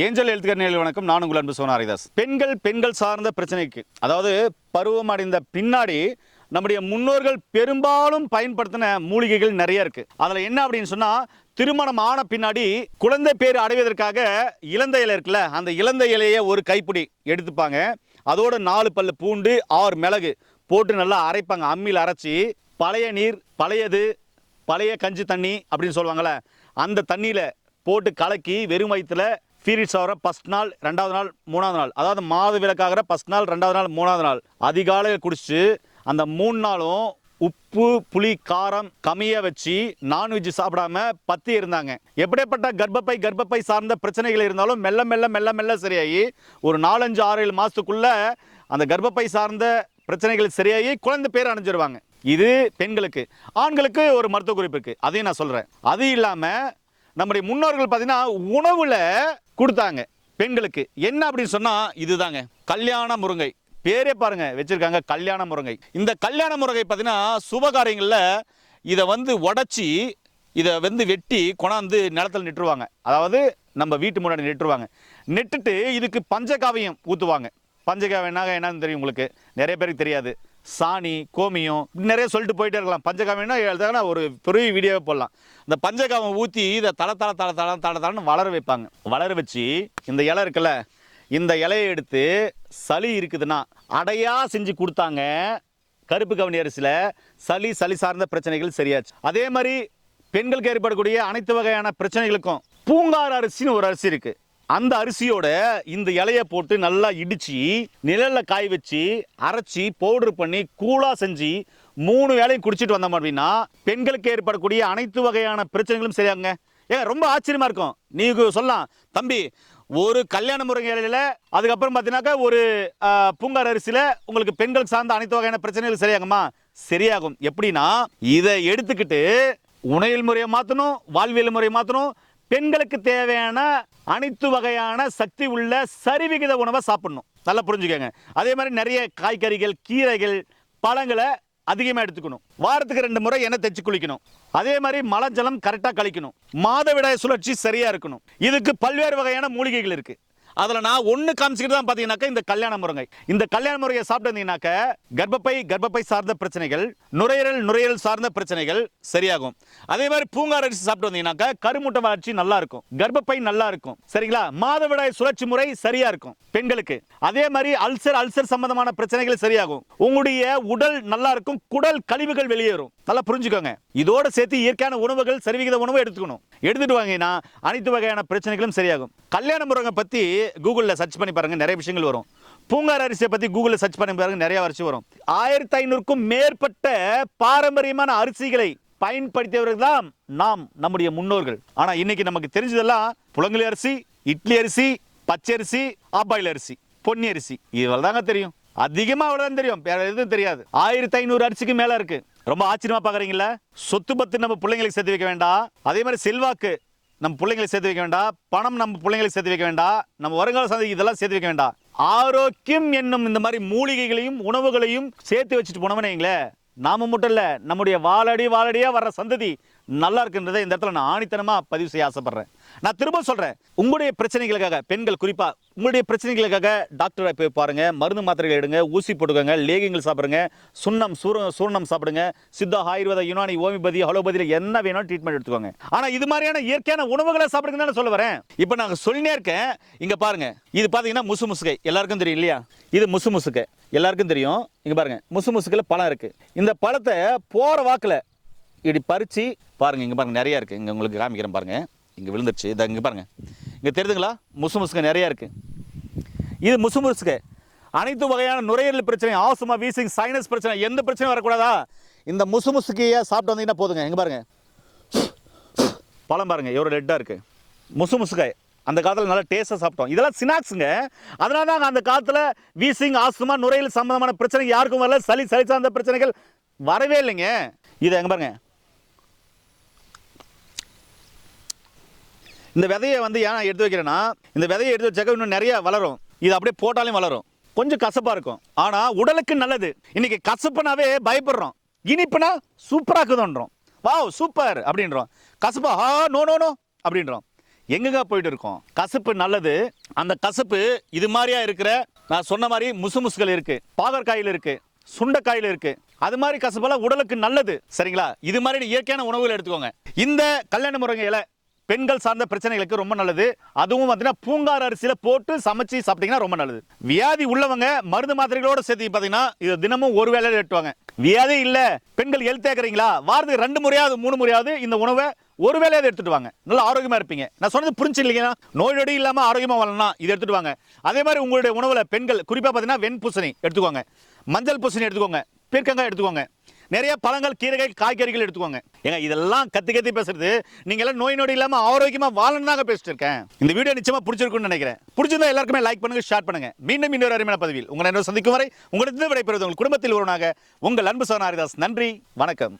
Angel healthcare நேயர்களுக்கு வணக்கம். நான் உங்கள் அன்பு சோனா ஹரிதாஸ். பெண்கள் சார்ந்த பிரச்சனைக்கு, அதாவது பருவம் அடைந்த பின்னாடி நம்முடைய முன்னோர்கள் பெரும்பாலும் பயன்படுத்தின மூலிகைகள் நிறைய இருக்கு. அதுல என்ன அப்படின்னு சொன்னா, திருமணம் ஆன பின்னாடி குழந்தை பேர் அடைவதற்காக இலந்தை இலை இருக்குல்ல, அந்த இலந்தை இலையை ஒரு கைப்பிடி எடுத்துப்பாங்க. அதோட 4 பல்லு பூண்டு, 6 மிளகு போட்டு நல்லா அரைப்பாங்க. அம்மியில் அரைச்சி பழைய நீர், பழைய கஞ்சி தண்ணி அப்படின்னு சொல்லுவாங்கள்ல, அந்த தண்ணியில் போட்டு கலக்கி வெறும் வயிற்றுல பீரியட்ஸ் ஆகிற ஃபஸ்ட் நாள், 2வது நாள், 3வது நாள், அதாவது மாத விலக்காகிற ஃபஸ்ட் நாள், 2வது நாள், 3வது நாள் அதிகாலையில் குடிச்சு அந்த 3 நாளும் உப்பு புளி காரம் கம்மியாக வச்சு நான்வெஜ் சாப்பிடாம பத்தி இருந்தாங்க. எப்படிப்பட்ட கர்ப்பப்பை சார்ந்த பிரச்சனைகள் இருந்தாலும் மெல்ல சரியாகி ஒரு 4, 5, 6, 7 மாதத்துக்குள்ள அந்த கர்ப்பப்பை சார்ந்த பிரச்சனைகள் சரியாகி குழந்தை பேர் அடைஞ்சிருவாங்க. இது பெண்களுக்கு. ஆண்களுக்கு ஒரு மருத்துவ குறிப்பு இருக்கு, அதையும் நான் சொல்றேன். அது இல்லாமல் நம்முடைய முன்னோர்கள் பார்த்தீங்கன்னா உணவுல கொடுத்தாங்க பெண்களுக்கு. என்ன அப்படின்னு சொன்னா, இதுதாங்க கல்யாண முருங்கை. பேரே பாருங்க வச்சிருக்காங்க, கல்யாண முருங்கை. இந்த கல்யாண முருங்கை பார்த்தீங்கன்னா சுபகாரியங்களில் இதை உடைச்சி இதை வெட்டி கொண்டாந்து நிலத்தில் நெட்டுருவாங்க. அதாவது நம்ம வீட்டு முன்னாடி நெட்டுருவாங்க. நெட்டுட்டு இதுக்கு பஞ்சகாவியம் ஊற்றுவாங்க. பஞ்சகாவியம்னாக என்னன்னு தெரியும் உங்களுக்கு, நிறைய பேருக்கு தெரியாது. சாணி, கோமியம், நிறைய சொல்லிட்டு போயிட்டே இருக்கலாம். பஞ்சகாவியம்னா ஒரு பெரிய வீடியோவே போடலாம். இந்த பஞ்சகாவியம் ஊற்றி இதை தளன்னு வளர வைப்பாங்க. வளர வச்சு இந்த இலை இருக்குல்ல, இந்த இலையை எடுத்து சளி இருக்குதுன்னா அடையாக செஞ்சு கொடுத்தாங்க. கருப்பு கவுனி அரிசியில் சளி சார்ந்த பிரச்சனைகள் சரியாச்சு. அதே மாதிரி பெண்களுக்கு ஏற்படக்கூடிய அனைத்து வகையான பிரச்சனைகளுக்கும் பூங்கார் அரிசின்னு ஒரு அரிசி இருக்குது. அந்த அரிசியோட இந்த இலையை போட்டு நல்லா இடித்து நிழலில் காய வச்சு அரைச்சி பவுடர் பண்ணி கூழாக செஞ்சு 3 வேளையும் குடிச்சிட்டு வந்தோம் அப்படின்னா பெண்களுக்கு ஏற்படக்கூடிய அனைத்து வகையான பிரச்சனைகளும் சரியாகுங்க. ஏன் ரொம்ப ஆச்சரியமாக இருக்கும். நீங்கள் சொல்லலாம், தம்பி ஒரு கல்யாண முருங்கை இலையில் அதுக்கப்புறம் பார்த்தீங்கன்னாக்கா ஒரு பூங்கார் அரிசியில் உங்களுக்கு பெண்கள் சார்ந்த அனைத்து வகையான பிரச்சனைகள் சரியாகுமா? சரியாகும். எப்படின்னா இதை எடுத்துக்கிட்டு உணவியல் முறையை மாற்றணும், வாழ்வியல் முறையை மாற்றணும். பெண்களுக்கு தேவையான அனைத்து வகையான சக்தி உள்ள சரிவிகித உணவை சாப்பிடணும். நல்லா புரிஞ்சுக்கோங்க. அதே மாதிரி நிறைய காய்கறிகள், கீரைகள், பழங்களை அதிகமாக எடுத்துக்கணும். வாரத்துக்கு 2 முறை எண்ணெய் தேய்ச்சி குளிக்கணும். அதே மாதிரி மலஜலம் கரெக்டாக கழிக்கணும். மாதவிடாய் சுழற்சி சரியா இருக்கணும். இதுக்கு பல்வேறு வகையான மூலிகைகள் இருக்கு. அதில் நான் ஒன்று காமிச்சிக்கிட்டு தான் பார்த்தீங்கன்னாக்கா இந்த கல்யாண முருங்கை. இந்த கல்யாண முருகையை சாப்பிட்டு கர்ப்பப்பை சார்ந்த பிரச்சனைகள், நுரையீரல் சார்ந்த பிரச்சனைகள் சரியாகும். அதே மாதிரி பூங்கார் அரிசி சாப்பிட்டு வந்தீங்கன்னாக்கா கருமுட்டை வளர்ச்சி நல்லா இருக்கும், கர்ப்பப்பை நல்லா இருக்கும். சரிங்களா? மாதவிடாய் சுழற்சி முறை சரியா இருக்கும் பெண்களுக்கு. அதே மாதிரி அல்சர் சம்பந்தமான பிரச்சனைகள் சரியாகும். உங்களுடைய உடல் நல்லா இருக்கும், குடல் கழிவுகள் வெளியேறும். நல்லா புரிஞ்சுக்கோங்க. இதோட சேர்த்து இயற்கையான உணவுகள், சரிவிகித உணவு எடுத்துட்டு வாங்கன்னா அனைத்து வகையான பிரச்சனைகளும் சரியாகும். கல்யாண முருங்கை பத்தி கூகுளில் சர்ச் பண்ணி பாருங்க, நிறைய விஷயங்கள் வரும். பூங்கார் அரிசியை பத்தி கூகுளில் சர்ச் பண்ணி பாருங்க, நிறைய அரிசி வரும். 1500க்கும் மேற்பட்ட பாரம்பரியமான அரிசிகளை பயன்படுத்தியவர்கள் தான் நம்முடைய முன்னோர்கள். ஆனா இன்னைக்கு நமக்கு தெரிஞ்சதெல்லாம் புலங்கலி அரிசி, இட்லி அரிசி, பச்சரிசி, ஆப்பாயில் அரிசி, பொன்னி அரிசி, இவ்வளவு தாங்க தெரியும். அதிகமா அவ்வளவுதான் தெரியும், வேற எதுவும் தெரியாது. 1500 அரிசிக்கு மேல இருக்கு. ரொம்ப ஆச்சரியமா பாக்குறீங்களா? சொத்து பத்து நம்ம பிள்ளைங்களுக்கு சேர்த்து வைக்க வேண்டாம். அதே மாதிரி செல்வாக்கு நம்ம பிள்ளைங்களை சேர்த்து வைக்க வேண்டாம். பணம் நம்ம பிள்ளைங்களை சேர்த்து வைக்க வேண்டாம். நம்ம வருங்கால சந்தை இதெல்லாம் சேர்த்து வைக்க வேண்டாம். ஆரோக்கியம் என்னும் இந்த மாதிரி மூலிகைகளையும் உணவுகளையும் சேர்த்து வச்சுட்டு போனவனேங்களே, நாம மட்டும் இல்ல, நம்முடைய வாழடியா வர்ற சந்ததி நல்லா இருக்குன்றதை இந்த இடத்துல நான் ஆணித்தனமா பதிவு செய்ய ஆசைப்படுறேன். நான் திரும்ப சொல்றேன், உங்களுடைய பிரச்சனைகளுக்காக, பெண்கள் குறிப்பா உங்களுடைய பிரச்சனைகளுக்காக டாக்டரை போய் பாருங்க, மருந்து மாத்திரைகள் எடுங்க, ஊசி போட்டுக்கோங்க, லேகியங்கள் சாப்பிடுங்க, சூர்ணம் சாப்பிடுங்க, சித்தா, ஆயுர்வேத, யுனானி, ஹோமியோபதி, அலோபதியில் என்ன வேணும் ட்ரீட்மெண்ட் எடுத்துக்கோங்க. ஆனா இது மாதிரியான இயற்கையான உணவுகளை சாப்பிடுங்கன்னு சொல்ல வரேன். இப்போ நாங்கள் சொல்லினே இருக்கேன். இங்க பாருங்க, இது பாத்தீங்கன்னா முசுமுசுகை எல்லாருக்கும் தெரியும் இல்லையா? இது முசுமுசுகை எல்லாருக்கும் தெரியும். இங்க பாருங்க, முசுமுசுக்கையில பழம் இருக்கு. இந்த பழத்தை போற வாக்குல இப்படி பறிச்சு பாருங்க. இங்க பாருங்க, நிறைய இருக்கு. இங்க உங்களுக்கு காமிக்கிறேன் பாருங்க. இங்க விழுந்துருச்சு. இதை இங்க பாருங்க, இங்க தெரியுதுங்களா? முசுமுசுக்கை நிறைய இருக்கு. இது முசுமுசுக்கை. அனைத்து வகையான நுரையீரல் பிரச்சனை, ஆஸ்துமா, வீசிங், சைனஸ் பிரச்சனை, எந்த பிரச்சனையும் வரக்கூடாதா? இந்த முசுமுசுக்கையை சாப்பிட்டு வந்தீங்கன்னா போதுங்க. இங்க பாருங்க, பழம் பாருங்க எவ்வளோ ரெட்டாக இருக்கு. முசுமுசுக்கை அந்த காலத்தில் நல்லா டேஸ்ட்டாக சாப்பிட்டோம். இதெல்லாம் ஸ்நாக்ஸுங்க. அதனால தான் அந்த காலத்தில் வீசிங், ஆஸ்துமா, நுரையீரல் சம்பந்தமான பிரச்சனை யாருக்கும் வரல. சளி சார்ந்த பிரச்சனைகள் வரவே இல்லைங்க. இதை எங்க பாருங்க, இந்த விதையை ஏன் எடுத்து வைக்கிறேன்னா, இந்த விதையை எடுத்து வச்சாக்க இன்னும் நிறைய வளரும். இது அப்படியே போட்டாலும் வளரும். கொஞ்சம் கசப்பாக இருக்கும், ஆனால் உடலுக்கு நல்லது. இன்னைக்கு கசப்புனாவே பயப்படுறோம், இனிப்புனா சூப்பராக இருக்குதுன்றோம். வாவ் சூப்பர் அப்படின்றோம். கசப்பா நோ அப்படின்றோம். எங்கெங்க போயிட்டு இருக்கோம்? கசப்பு நல்லது. அந்த கசப்பு இது மாதிரியா இருக்கிற, நான் சொன்ன மாதிரி முசுமுசுகள் இருக்கு, பாகற்காயில் இருக்கு, சுண்டைக்காயில் இருக்கு, அது மாதிரி கசப்பெல்லாம் உடலுக்கு நல்லது. சரிங்களா? இது மாதிரி இயற்கையான உணவுகள் எடுத்துக்கோங்க. இந்த கல்யாண முருங்கை இலை பெண்கள் சார்ந்த பிரச்சனைகளுக்கு ரொம்ப நல்லது. அதுவும் பார்த்தீங்கன்னா பூங்கார் அரிசியில போட்டு சமைச்சு சாப்பிட்டீங்கன்னா ரொம்ப நல்லது. வியாதி உள்ளவங்க மருந்து மாத்திரைகளோட சேர்த்து பார்த்தீங்கன்னா இது தினமும் ஒரு வேளையில எடுத்துவாங்க. வியாதி இல்ல, பெண்கள் ஹெல்த் கேட்குறீங்களா, வாரத்துக்கு 2 முறையாவது 3 முறையாவது இந்த உணவை ஒரு வேளையாவது எடுத்துட்டு வாங்க. நல்லா ஆரோக்கியமா இருப்பீங்க. நான் சொன்னது புரிஞ்சு இல்லைங்களா? நோய் நொடி இல்லாம ஆரோக்கியமா வாழணும்னா இது எடுத்துட்டு வாங்க. அதே மாதிரி உங்களுடைய உணவுல பெண்கள் குறிப்பா பார்த்தீங்கன்னா வெண்பூசணி எடுத்துக்கோங்க, மஞ்சள் பூசணி எடுத்துக்கோங்க, பீர்க்கங்காய் எடுத்துக்கோங்க, நிறைய பழங்கள், கீரைகள், காய்கறிகள் எடுத்துக்கோங்க. ஏங்க இதெல்லாம் கத்தி பேசுறது, நீங்க எல்லாம் நோய் நொடி இல்லாம ஆரோக்கியமா வாழணும் தாங்க பேசிட்டு இருக்கேன். இந்த வீடியோ நிச்சயமா பிடிச்சிருக்கும்னு நினைக்கிறேன். பிடிச்சிருந்தா எல்லாருக்குமே லைக் பண்ணுங்க, ஷேர் பண்ணுங்க. மீண்டும் இன்னொரு அருமையான பதிவில் உங்களை சந்திக்கும் வரை உங்களிடம் விடைபெறுவது உங்கள் குடும்பத்தில் ஒருவனாக உங்கள் அன்பு சகோதரன் ஹரிதாஸ். நன்றி, வணக்கம்.